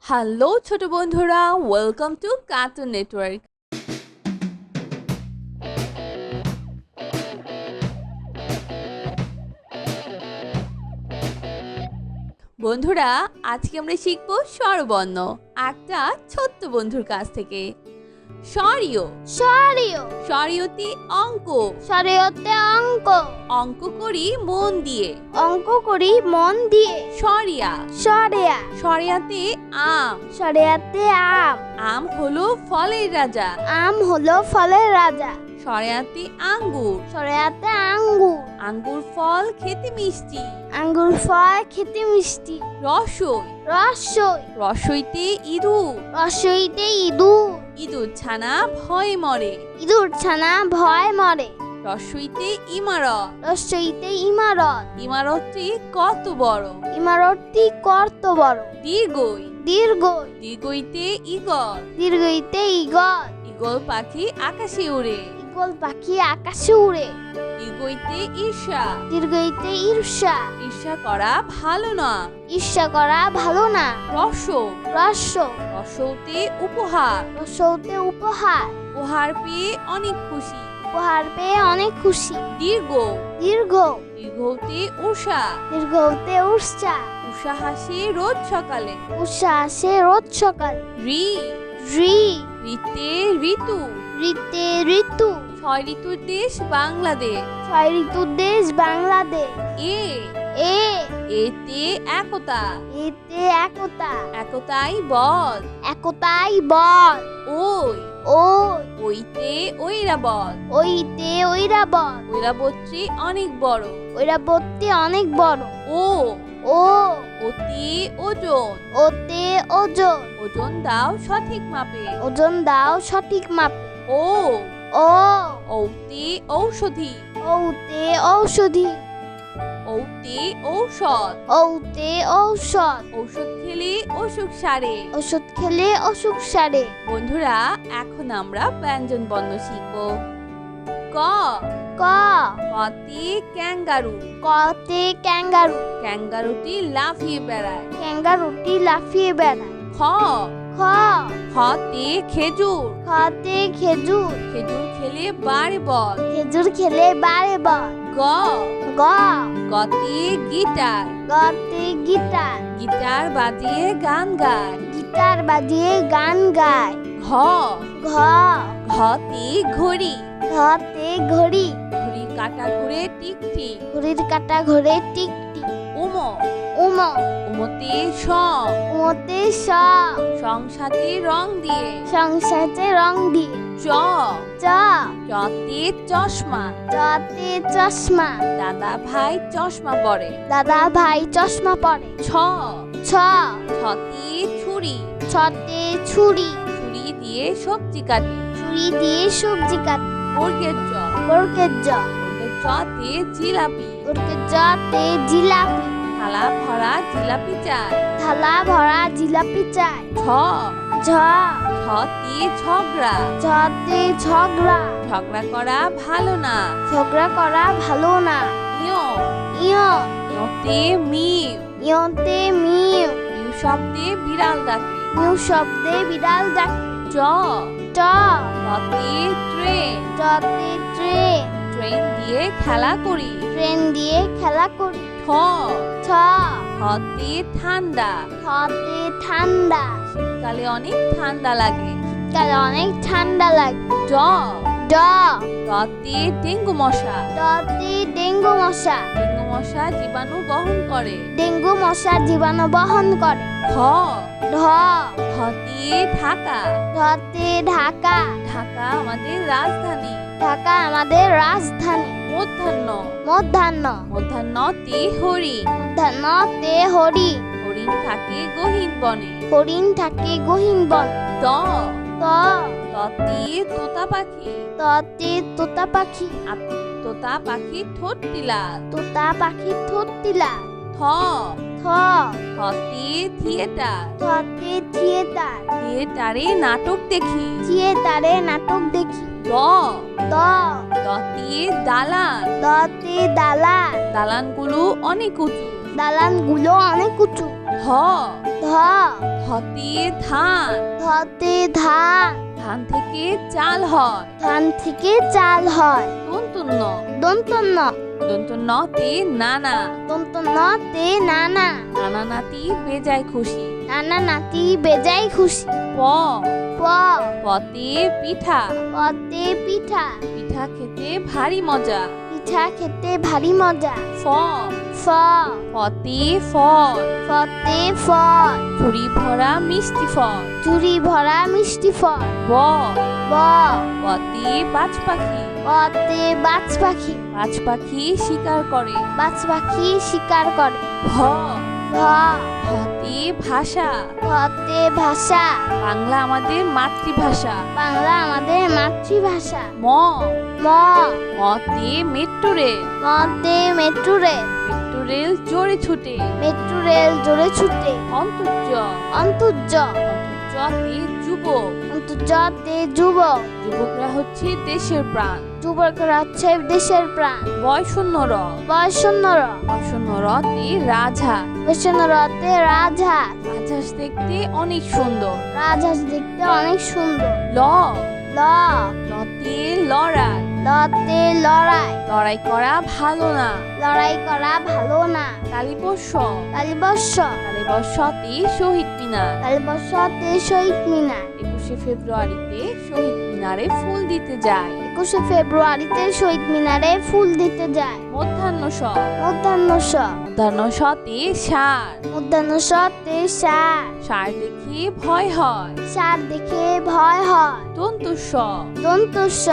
Hello ছোট বন্ধুরা, welcome to cartoon network. বন্ধুরা, আজকে আমরা শিখব স্বরবর্ণ একটা ছোট্ট বন্ধুর কাছ থেকে। স্বরীয় স্বরীয় স্বরীয়তে অঙ্ক, স্বরীয়তে অঙ্ক অঙ্ক করি মন দিয়ে। অঙ্ক করি মন দিয়ে। স্বরিয়া স্বরিয়া স্বরিয়াতে আম, স্বরিয়াতে আম আম হলো ফলের রাজা। আম হলো ফলের রাজা। স্বরিয়াতে আঙ্গুর, স্বরিয়াতে আঙ্গুর আঙ্গুর ফল খেতে মিষ্টি। আঙ্গুর ফল খেতে মিষ্টি। রসই রসই রসইতে ইঁদুর, রসইতে ইঁদুর ইঁদুর ছানা ভয়ে মরে। ইঁদুর ছানা ভয় মরে। রসইতে ইমারত, রসইতে ইমারত ইমারতটি কত বড়। ইমারতটি কত বড়। দীর্ঘই দীর্ঘই দীর্ঘইতে ঈগল, দীর্ঘইতে ঈগল ঈগল পাখি আকাশে উড়ে। ঈগল পাখি আকাশে উড়ে। দীর্ঘইতে ঈর্ষা, দীর্ঘইতে ঈর্ষা ঈর্ষা করা ভালো না। ঈর্ষা করা ভালো না। রস রস রসৌতে উপহার, রসৌতে উপহার উপহার পেয়ে অনেক খুশি। উপহার পেয়ে অনেক খুশি। দীর্ঘ দীর্ঘ দীর্ঘতে উষা, দীর্ঘতে উৎসা উষা হাসে রোজ সকালে। উৎসা আসে রোজ সকাল। রি ঋ ঋতে ঋতু, ঋতে ঋতু 6 ঋতুর দেশ বাংলাদেশ। 6 ঋতুর দেশ বাংলাদেশ। এ এ এতে একতা, এতে একতা একতাই বল। একতাই বল। ওই ওই ওইতে ঐরাবত, ওইতে ঐরাবত ঐরাবতটি অনেক বড়। ঐরাবতী অনেক বড়। ও ও অতি ওজন, ওতে ওজন ওজন দাও সঠিক মাপে। ওজন দাও সঠিক মাপ। ও ও ঔতে ঔষধি, ঔতে ঔষধি ঔতে ঔষধ, ঔতে ঔষধ ঔষধ খেলে অসুখ সারে। ওষুধ খেলে অসুখ সারে। বন্ধুরা, এখন আমরা ব্যঞ্জন বর্ণ শিখব। ক ক কতে ক্যাঙ্গারু, কতে ক্যাঙ্গারু ক্যাঙ্গারুটি লাফিয়ে বেড়ায়। ক্যাঙ্গারুটি লাফিয়ে বেড়ায়। খ খ খতে খেজুর, খতে খেজুর খেজুর খেলে বাড়ে বল। খেজুর খেলে বারে বল। গ গ গতে গিটার, গতে গিটার গিটার বাজিয়ে গান গায়। গিটার বাজিয়ে গান গায়। ঘ ঘ ঘতে ঘড়ি, ঘতে ঘড়ি ঘড়ি কাটা ঘুরে টিকটিক। ঘড়ির কাটা ঘোরে টিকটিক। উম উম উমতে স, উমতে স সংসাতে রং দিয়ে। সংসারে রং দিয়ে। চ চ চতে চশমা, চতে চশমা দাদা ভাই চশমা পরে। দাদা ভাই চশমা পরে। ছ ছ ছতে ছুরি, ছতে ছুরি ছুরি দিয়ে সবজি কাটি। ছুরি দিয়ে সবজি কাটে। বর্গের জ, বর্গের জ বর্গের জতে জিলাপি, বর্গের জতে জিলাপি থালা ভরা জিলাপি চাই। থালা ভরা জিলাপি চাই। ছ ঝ ছতে ঝগড়া, ঝতে ঝগড়া ঝগড়া করা ভালো না। ঝগড়া করা ভালো না। ইয় ইয় ইয়তে মিউ, ইয়তে মিউ মিউ শব্দে বিড়াল ডাকে। মিউ শব্দে বিড়াল ডাকে। চ ট টতে ট্রেন, টতে ট্রেন ট্রেন দিয়ে খেলা করি। ট্রেন দিয়ে খেলা করি। ঠ ঠ ঠতে ঠান্ডা, ঠতে ঠান্ডা শীতকালে অনেক ঠান্ডা লাগে। শীতকালে অনেক ঠান্ডা লাগে। ড ড ডতে ডেঙ্গু মশা, ডতে ডেঙ্গু মশা ডেঙ্গু মশা জীবাণু বহন করে। ডেঙ্গু মশা জীবাণু বহন করে। ঘ ঢ ঘতে ঢাকা, ঢতে ঢাকা ঢাকা আমাদের রাজধানী। ঢাকা আমাদের রাজধানী। মধ্যাহ্ন মধ্যাহ্ন মধ্যাহ্নতে হরিণ, মধ্যাহ্নতে হরিণ হরিণ থাকে গহীন বনে। হরিণ থাকে গহীন বন। ত ত ততে তোতা পাখি, ততে তোতা পাখি তোতা পাখি ঠোঁট টিলা। তোতা পাখি ঠোঁট তিলা। থ থ থতে থিয়েটার, থতে থিয়েটার থিয়েটারে নাটক দেখি। থিয়েটারে নাটক দেখি। দ দ দতে দালান, দতে দালান দালানগুলো অনেক উঁচু। দালানগুলো অনেক উঁচু। ধ ধ ধতে ধান, ধতে ধান, ধান থেকে চাল হয়। ধান থেকে চাল হয়। দন্তন্য, দন্তন্য, দন্তন্যতে নানা, দন্তন্যতে নানা, নানা নাতি বেজায় খুশি। নানা নাতি বেজায় খুশি। প, প, পতে পিঠা, পতে পিঠা, পিঠা খেতে ভারী মজা। পিঠা খেতে ভারী মজা। ফ, ফ, ফতে ফল, ফতে ফল, ঝুড়ি ভরা মিষ্টি ফল। ঝুড়ি ভরা মিষ্টি ফল। ব, ব, বতে বাজ পাখি, পতে বাজ পাখি, বাজ পাখি শিকার করে। বাজ পাখি শিকার করে। ভ, ভ, ভতে ভাষা, ভতে ভাষা, বাংলা আমাদের মাতৃভাষা। বাংলা আমাদের মাতৃভাষা। ম, ম, মতে মেট্রো রেল, মতে মেট্রো রেল, মেট্রো রেল জোরে ছুটে। মেট্রো রেল জোরে ছুটে। অন্তর্য, অন্তর্য, অন্তর্যতে যুবক, অন্তর্যতে যুবক, যুবকরা হচ্ছে দেশের প্রাণ। যুবকরা হচ্ছে দেশের প্রাণ। বয়শূন্য র, বয়শূন্য র, বয়শূন্য রতে রাজা, বয়শূন্য রতে রাজহাঁস, রাজহাঁস দেখতে অনেক সুন্দর। রাজহাঁস দেখতে অনেক সুন্দর। ল, ল, লতে লড়াই, লতে লড়াই, লড়াই করা ভালো না। লড়াই করা ভালো না। কালীবর্ষ, কালীবর্ষ, কালীবর্ষতে শহীদ মিনার, কালীবর্ষতে শহীদ মিনার, 21শে ফেব্রুয়ারিতে শহীদ মিনারে ফুল দিতে যায়। 21শে ফেব্রুয়ারিতে শহীদ মিনারে ফুল দিতে যায়। মধ্যাহ্ন স, মধ্যাহ্ন স, মধ্যাহ্ন সতে সার, মধ্যাহ্ন সতে সার, সার দেখে ভয় হয়। সার দেখে ভয় হয়। দন্তু স, দন্ত স,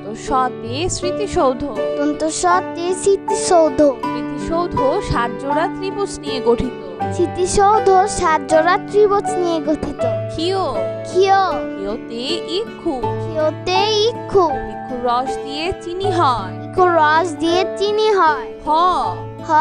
তো সতে স্মৃতিসৌধ, দন্ত সতে স্মৃতিসৌধ, স্মৃতিসৌধ 7 জোড়া ত্রিভুজ নিয়ে গঠিত। স্মৃতিসৌধ 7 জোড়া ত্রিভুজ নিয়ে গঠিত। ক্ষিয়, ক্ষিয়, ক্ষিয়তে ইক্ষু, ক্ষিয়তে ইক্ষু, ইক্ষুর রস দিয়ে চিনি হয়। ইক্ষুর রস দিয়ে চিনি হয়। হ, হ,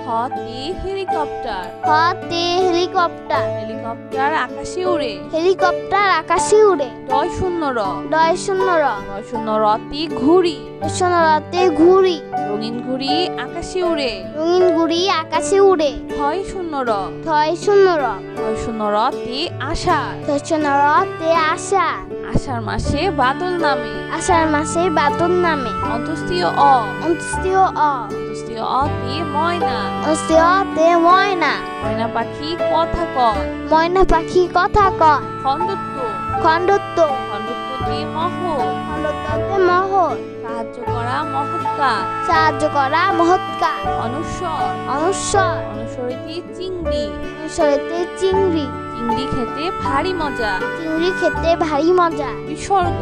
হতে হেলিকপ্টার, হতে হেলিকপ্টার, হেলিকপ্টার আকাশে উড়ে। হেলিকপ্টার আকাশে উড়ে। ডয় শূন্য র, ডয় শূন্য র, ডয় শূন্য রতে ঘুড়ি, শূন্য রতে ঘুড়ি, রঙিন ঘুড়ি আকাশে উড়ে। রঙিন ঘুড়ি আকাশে উড়ে। হয় শূন্য র, ধয় শূন্য র, হয় শূন্য রতে আষাঢ়, ধয় শূন্য রতে আষাঢ়, আষাঢ় মাসে বাদল নামে। আষাঢ় মাসে বাদল নামে। অন্তস্তীয় অ, অন্তস্তীয় অ, অন্তস্তীয় অতে ময়না, অন্তস্তীয় অতে ময়না, ময়না পাখি কথা কয়। ময়না পাখি কথা কয়। খণ্ডত্ব, খণ্ডত্ব, খণ্ডত্বতে মহৎ, খণ্ডত্বতে মহৎ, সাহায্য করা মহৎ কাজ। সাহায্য করা মহৎ কাজ। অনুস্বর, অনুস্বর, অনুস্বরীতে চিংড়ি, অনুস্বরেতে চিংড়ি, চিংড়ি খেতে ভারী মজা। চিংড়ি খেতে ভারী মজা। বিসর্গ,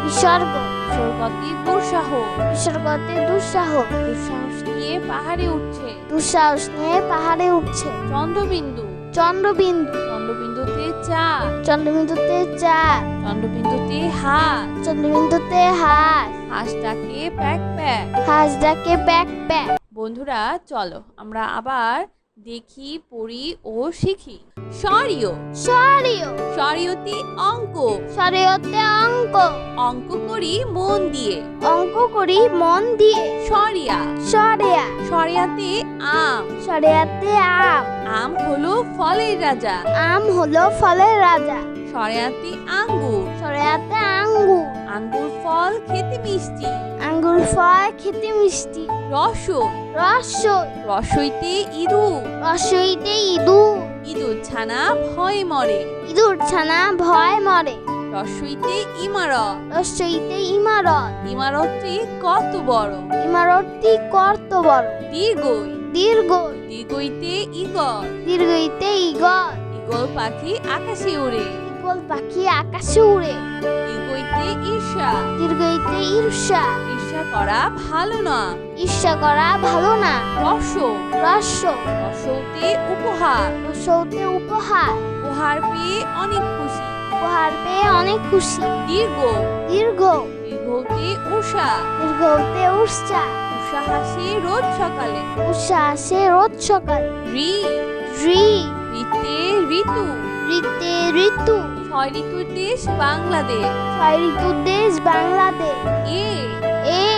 বিসর্গ, বিসর্গতে দুঃসাহস, বিসর্গতে দুঃসাহস, দুঃসাহস নিয়ে পাহাড়ে উঠছে। দুঃসাহস নিয়ে পাহাড়ে উঠছে। চন্দ্রবিন্দু, চন্দ্রবিন্দু, চন্দ্রবিন্দুতে চাঁদ, চন্দ্রবিন্দুতে চাঁদ, চন্দ্রবিন্দুতে হাঁস, চন্দ্রবিন্দুতে হাঁস, হাঁস ডাকে প্যাক প্যাক। হাঁস ডাকে প্যাক প্যাক। বন্ধুরা চলো আমরা আবার দেখি, পড়ি ও শিখি। স্বরীয়, সরিয়, স্বরীয়তে অঙ্ক, সরিয়তে অঙ্ক, অঙ্ক করি মন দিয়ে। অঙ্ক করি মন দিয়ে। সরিয়া, সরিয়া, সরিয়াতে আম, সরিয়াতে আম, আম হলো ফলের রাজা। আম হলো ফলের রাজা। সরিয়াতে আঙ্গুর, সরিয়াতে আঙ্গুর, আঙ্গুর ফল খেতে মিষ্টি। আঙ্গুর ফল খেতে মিষ্টি। রসই, রসই, রসইতে ইঁদুর, রসইতে ইঁদুর, ইঁদুর ছানা ভয়ে মরে। ইঁদুর ছানা ভয় মরে। রসইতে ইমারত, রসইতে ইমারত, ইমারতটি কত বড়। ইমারতটি কত বড়। দীর্ঘই, দীর্ঘই, দীর্ঘইতে ঈগল, দীর্ঘইতে ঈগল, ঈগল পাখি আকাশে উড়ে। ঈগল পাখি আকাশে উড়ে। দীর্ঘইতে ঈর্ষা, দীর্ঘইতে ঈর্ষা, ঈর্ষা করা ভালো না। ঈর্ষা করা ভালো না। রস, রস্য, রসতে উপহার, রসৌতে উপহার, উপহার পেয়ে অনেক খুশি। উপহার পেয়ে অনেক খুশি। দীর্ঘ, দীর্ঘ, দীর্ঘতে উষা, দীর্ঘতে উৎসা, উষা হাসে রোজ সকালে। উৎসা আসে রোজ সকাল। ঋ, ঋ, ঋতে ঋতু, ঋতে ঋতু, 6 ঋতুর দেশ বাংলাদেশ। 6 ঋতুর দেশ বাংলাদেশ। এ, এ,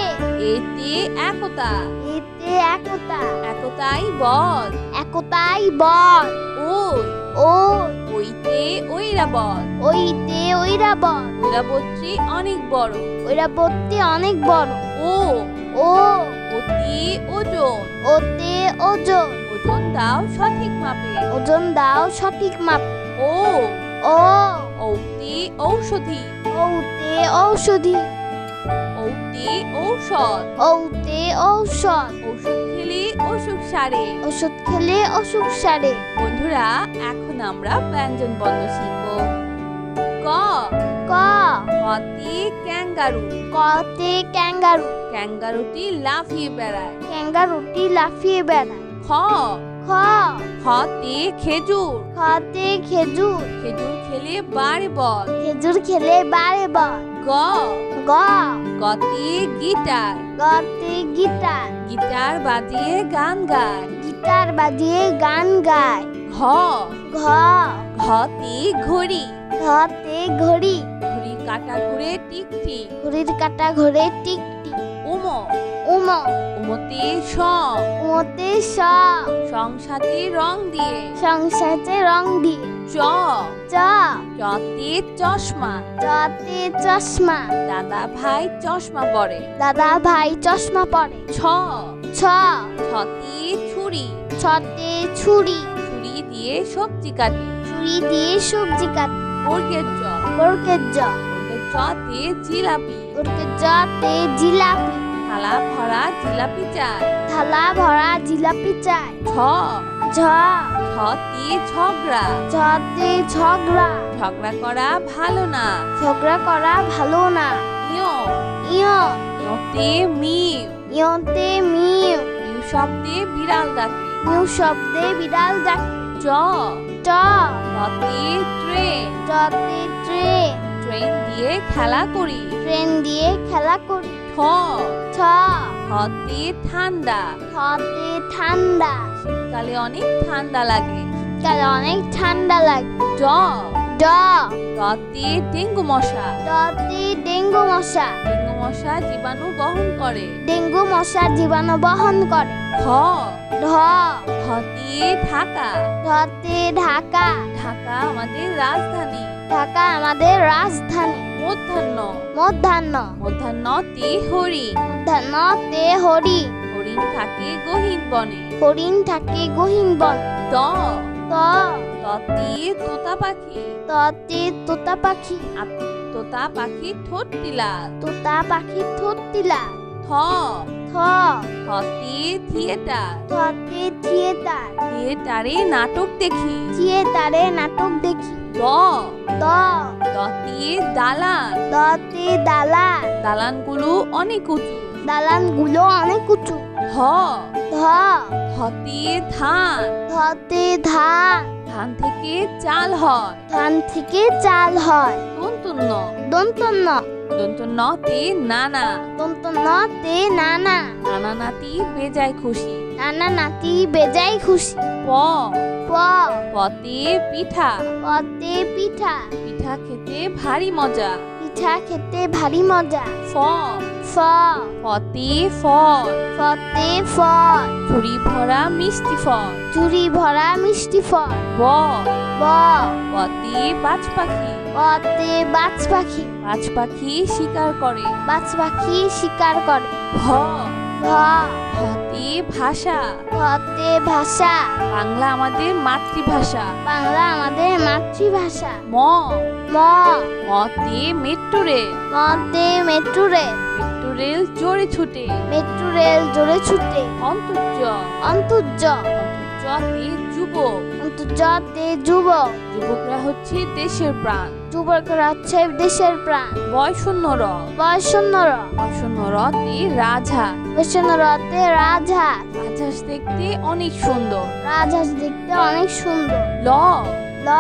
এতে একতা, এতে একতা, একতাই বল। একতাই বল। ওই, ওই ওইতে ঐরাবত। ওইতে ঐরাবত। ঐরাবতটি অনেক বড়। ঐরাবতী অনেক বড়। ও ও অতি ওজন। ওতে ওজন। ওজন দাও সঠিক মাপে। ওজন দাও সঠিক মাপ। ও ও ঔতি ঔষধি। ঔতে ঔষধি। ঔতি ঔষধ। ঔতে ঔষধ। ঔষধ খেলে অসুখ সারে। ওষুধ খেলে অসুখ সারে। বন্ধুরা, এখন আমরা ব্যঞ্জন বর্ণ শিখব। ক ক কতে ক্যাঙ্গারু। কতে ক্যাঙ্গারু। ক্যাঙ্গারুটি লাফিয়ে বেড়ায়। ক্যাঙ্গারুটি লাফিয়ে বেড়ায়। খ খ খতে খেজুর। খতে খেজুর। খেজুর খেলে বাড়ে বল। খেজুর খেলে বাড়ে বল। গ গ গতে গিটার। গতে গিটার। গিটার বাজিয়ে গান গায়। গিটার বাজিয়ে গান গায়। ঘ ঘ ঘতে ঘড়ি। ঘতে ঘড়ি। ঘড়ির কাঁটা ঘুরে টিক টিক। ঘড়ির কাঁটা ঘোরে টিক টিক। উম উম উমতে স উমতে স সংসাতে রং দিয়ে। সংসারে রং দিয়ে। চ চ চতে চশমা। চতে চশমা। দাদা ভাই চশমা পরে। দাদা ভাই চশমা পরে। ছ ছ ছতে ছুরি। ছতে ছুরি। ছুরি দিয়ে সবজি কাটি। ছুরি দিয়ে সবজি কাটে। বর্গের জ বর্গের জ বর্গের জতে জিলাপি। বর্গের জতে জিলাপি। থালা ভরা জিলাপি চাই। থালা ভরা জিলাপি চাই। ছ ঝ ছতে ঝগড়া। ঝতে ঝগড়া। ঝগড়া করা ভালো না। ঝগড়া করা ভালো না। ইয় ইয় ইয়তে মিউ। ইয়তে মিউ। মিউ শব্দে বিড়াল ডাকে। মিউ শব্দে বিড়াল ডাকে। চ ট টতে ট্রেন। টতে ট্রেন। ট্রেন দিয়ে খেলা করি। ট্রেন দিয়ে খেলা করি। ঠ ঠ ঠতে ঠান্ডা। ঠতে ঠান্ডা। শীতকালে অনেক ঠান্ডা লাগে। শীতকালে অনেক ঠান্ডা লাগে। ড ড ডতে ডেঙ্গু মশা। ডতে ডেঙ্গু মশা। ডেঙ্গু মশা জীবাণু বহন করে। ডেঙ্গু মশা জীবাণু বহন করে। ঢ ঢ ঢতে ঢাকা। ঢতে ঢাকা। ঢাকা আমাদের রাজধানী। ঢাকা আমাদের রাজধানী। মধ্যাহ্ন মধ্যাহ্ন মধ্যাহ্নতে হরিণ। মধ্যাহ্নতে হরিণ। হরিণ থাকে গহীন বনে। হরিণ থাকে গহীন বন। ত ত ততে তোতা পাখি। ততে তোতা পাখি। তোতা পাখি ঠোঁট টিলা। তোতা পাখি ঠোঁট তিলা। থ থ থতে থিয়েটার। থতে থিয়েটার। থিয়েটারে নাটক দেখি। থিয়েটারে নাটক দেখি। দ দ দতে দালান। দতে দালান। দালানগুলো অনেক উঁচু। দালানগুলো অনেক উঁচু। ধ ধ ধতে ধান। ধতে ধান। ধান থেকে চাল হয়। ধান থেকে চাল হয়। দন্তন্য দন্তন্য দন্তন্যতে নানা। দন্তন্যতে নানা। নানা নাতি বেজায় খুশি। নানা নাতি বেজায় খুশি। প প পতে পিঠা। পতে পিঠা। পিঠা খেতে ভারী মজা। পিঠা খেতে ভারী মজা। ফ ফ ফতে ফল। ফতে ফল। ঝুড়ি ভরা মিষ্টি ফল। ঝুড়ি ভরা মিষ্টি ফল। ব ব পতে বাজ পাখি। পতে বাজ পাখি। বাজ পাখি শিকার করে। বাজ পাখি শিকার করে। ভ ভ ভতে ভাষা। ভতে ভাষা। বাংলা আমাদের মাতৃভাষা। বাংলা আমাদের মাতৃভাষা। ম ম মতে মেট্রো রেল। মতে মেট্রো রেল। মেট্রো রেল জোরে ছুটে। মেট্রো রেল জোরে ছুটে। অন্তর্য অন্তর্য অন্তর্যতে যুবক। অন্তর্যতে যুবক। যুবকরা হচ্ছে দেশের প্রাণ। যুবকরা হচ্ছে দেশের প্রাণ। বয়শূন্য র বয়সন্নর বয়শূন্য রতে রাজা। বয়সন্নরতে রাজহাঁস। রাজহাঁস দেখতে অনেক সুন্দর। রাজহাঁস দেখতে অনেক সুন্দর। ল ল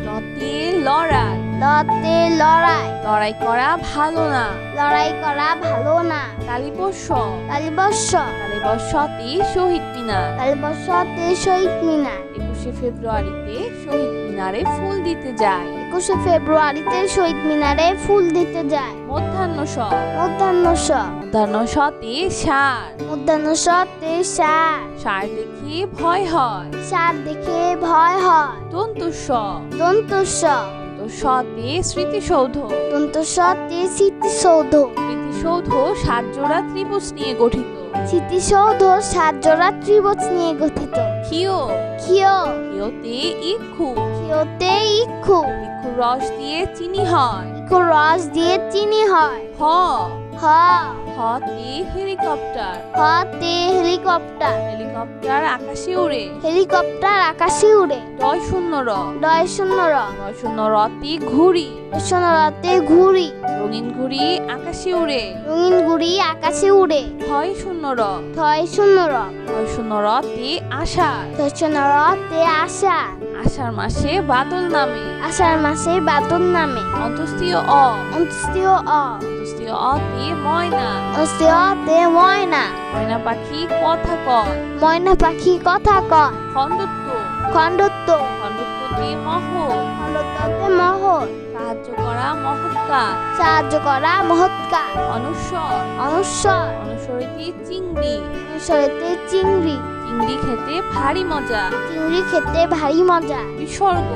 লতে লড়াই। লতে লড়াই। লড়াই করা ভালো না। লড়াই করা ভালো না। কালীবর্ষ কালীবর্ষ কালীবর্ষতে শহীদ মিনার। কালীবর্ষতে শহীদ মিনার। 21শে ফেব্রুয়ারিতে শহীদ মিনার। মিনারে ফুল দিতে যায়। 21শে ফেব্রুয়ারিতে শহীদ মিনারে ফুল দিতে যায়। মধ্যাহ্ন স। মধ্যাহ্ন স। মধ্যাহ্ন সতে সার। মধ্যাহ্ন সতে সার। সার দেখে ভয় হয়। সার দেখে ভয় হয়। দন্তু স। দন্ত স। তো সতে স্মৃতিসৌধ। দন্ত সতে স্মৃতিসৌধ। স্মৃতিসৌধ 7 জোড়া ত্রিভুজ নিয়ে গঠিত। স্মৃতিসৌধ 7 জোড়া ত্রিভুজ নিয়ে গঠিত। ক্ষিয়। ক্ষিয়। ক্ষিয়তে ইক্ষু। ক্ষিয়তে ইক্ষু। ইক্ষুর রস দিয়ে চিনি হয়। ইক্ষুর রস দিয়ে চিনি হয়। হ। হ। হতে হেলিকপ্টার। হতে হেলিকপ্টার। হেলিকপ্টার আকাশে উড়ে। হেলিকপ্টার আকাশে উড়ে। ডয় শূন্য র। ডয় শূন্য র। ডয় শূন্য রতে ঘুড়ি। শূন্যতে ঘুড়ি। রঙিন ঘুড়ি আকাশে উড়ে। রঙিন ঘুড়ি আকাশে উড়ে। হয় শূন্য র। থয় শূন্য র। হয় শূন্য রতে আষাঢ়। থয় শূন্য রতে আষাঢ়। আষাঢ় মাসে বাদল নামে। আষাঢ় মাসে বাদল নামে। অন্তস্তীয় অ। অন্তস্তীয় অ। অন্তস্তীয় অতে ময়না। অন্তস্তীয়তে ময়না। ময়না পাখি কথা কয়। ময়না পাখি কথা কয়। খণ্ডত্ব। খণ্ডত্ব। খণ্ডত্বতে মহৎ। খণ্ডত্বতে মহৎ। সাহায্য করা মহৎ কাজ। সাহায্য করা মহৎ কাজ। অনুস্বর। অনুস্বর। অনুস্বরীতে চিংড়ি। অনুস্বরেতে চিংড়ি। চিংড়ি খেতে ভারী মজা। চিংড়ি খেতে ভারী মজা। বিসর্গ।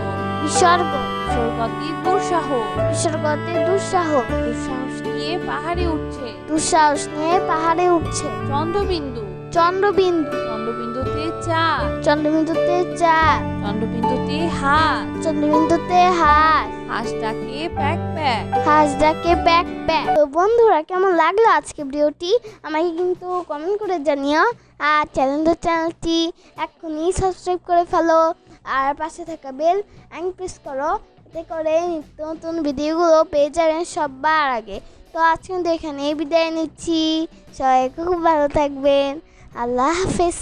বিসর্গ। বিসর্গতে দুঃসাহস। বিসর্গতে দুঃসাহস। দুঃসাহস নিয়ে পাহাড়ে উঠছে। দুঃসাহস নিয়ে পাহাড়ে উঠছে। চন্দ্রবিন্দু। চন্দ্রবিন্দু। চন্দ্রবিন্দুতে চাঁদ। চন্দ্রবিন্দুতে চাঁদ। চন্দ্রবিন্দুতে হাঁস। চন্দ্রবিন্দুতে হাঁস। হাঁসটাকে প্যাক প্যাক। হাঁস ডাকে ব্যাক ব্যাক। তো বন্ধুরা, কেমন লাগলো আজকে ভিডিওটি আমাকে কিন্তু কমেন্ট করে জানিও। আর চ্যানেলটি এক্ষুনি সাবস্ক্রাইব করে ফেলো। আর পাশে থাকা বেল প্রেস করো, এতে করে নিত্য নতুন ভিডিওগুলো পেয়ে যাবেন সবার আগে। তো আজকে কিন্তু এখানেই বিদায় নিচ্ছি। সবাই খুব ভালো থাকবেন। আল্লাহ হাফেজ।